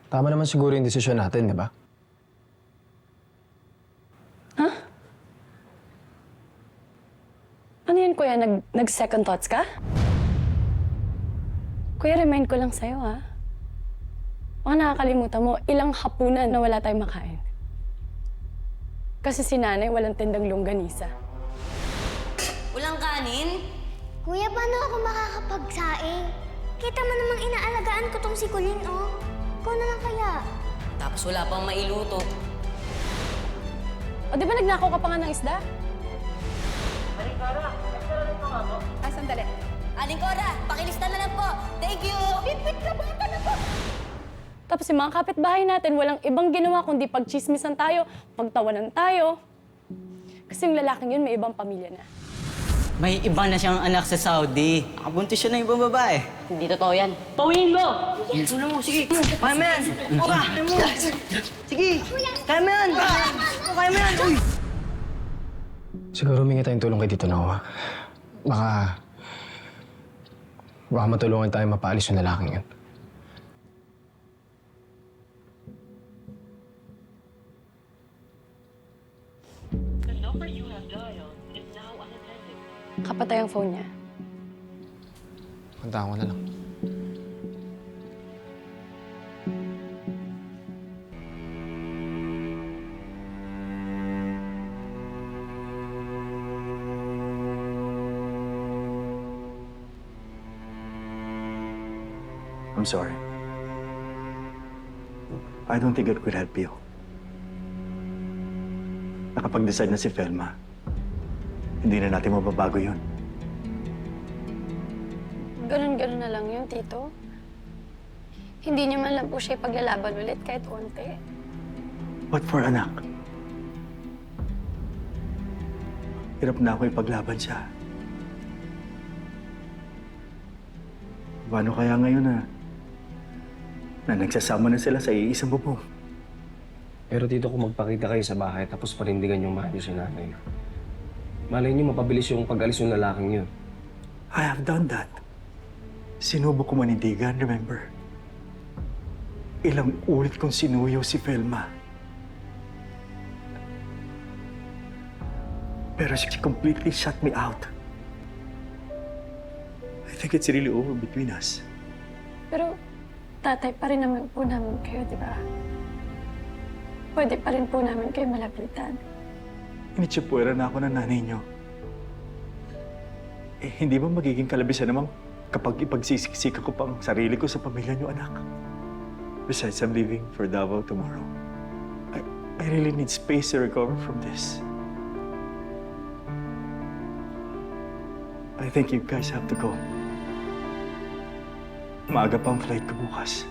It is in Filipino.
Tama naman siguro yung desisyon natin, di ba? Ha? Ano yun, kuya? Nag-second thoughts ka? Kuya, remind ko lang sa'yo, ha? Baka nakakalimutan mo, ilang hapunan na wala tayong makain. Kasi si nanay walang tindang longganisa. Walang kanin? Kuya, paano ako makakapagsaing? Kita mo namang inaalagaan ko tong si Colleen, oh. Ikaw na lang kaya. Tapos wala pang mailuto. O, di ba nagnakaw ka pa nga ng isda? Ay, sandali. Aling Cora, pakilista na lang po. Thank you! Pipit ka bata na po! Tapos yung mga kapitbahay natin, walang ibang ginawa kundi pagchismisan tayo, pagtawanan tayo. Kasi yung lalaking yun, may ibang pamilya na. May iba na siyang anak sa Saudi. Nakabuntis siya ng ibang babae. Hindi totoo yan. Pawin mo! Tulong mo, sige. Kaya mo yan! Oka! Kaya mo! Sige! Kaya mo yan! Kaya mo yan! Uy! Siguro humingi tayong tulong kay Tito Noah. Baka matulungan tayo mapaalis yung lalaking yun. Kapatay ang phone niya. Puntahan ko na lang. I'm sorry. I don't think it could help you. Nakapag-decide na si Felma. Hindi na natin mababago yun. Ganun-ganun na lang yun, Tito. Hindi niyo man lang po siya ipaglalaban ulit kahit konti. What for, anak? Hirap na ako ipaglaban siya. Paano kaya ngayon na nagsasama na sila sa iisang bubong? Pero Tito, kung magpakita kayo sa bahay tapos panindigan yung mahal niyo si nanay, malay niyo mapabilis yung pag-alis ng lalaking yun. I have done that. Sinubok ko manindigan, remember? Ilang ulit kong sinuyo si Felma. Pero she completely shut me out. I think it's really over between us. Pero tatay pa rin naman po namin kayo, di ba? Pwede pa rin po namin kayo malapitan. Initsipwera na ako ng nanay niyo. Eh, hindi ba magiging kalabisan naman kapag ipagsisiksika ko pang sarili ko sa pamilya niyo, anak? Besides, I'm leaving for Davao tomorrow. I really need space to recover from this. I think you guys have to go. Maaga pa ang flight ko bukas.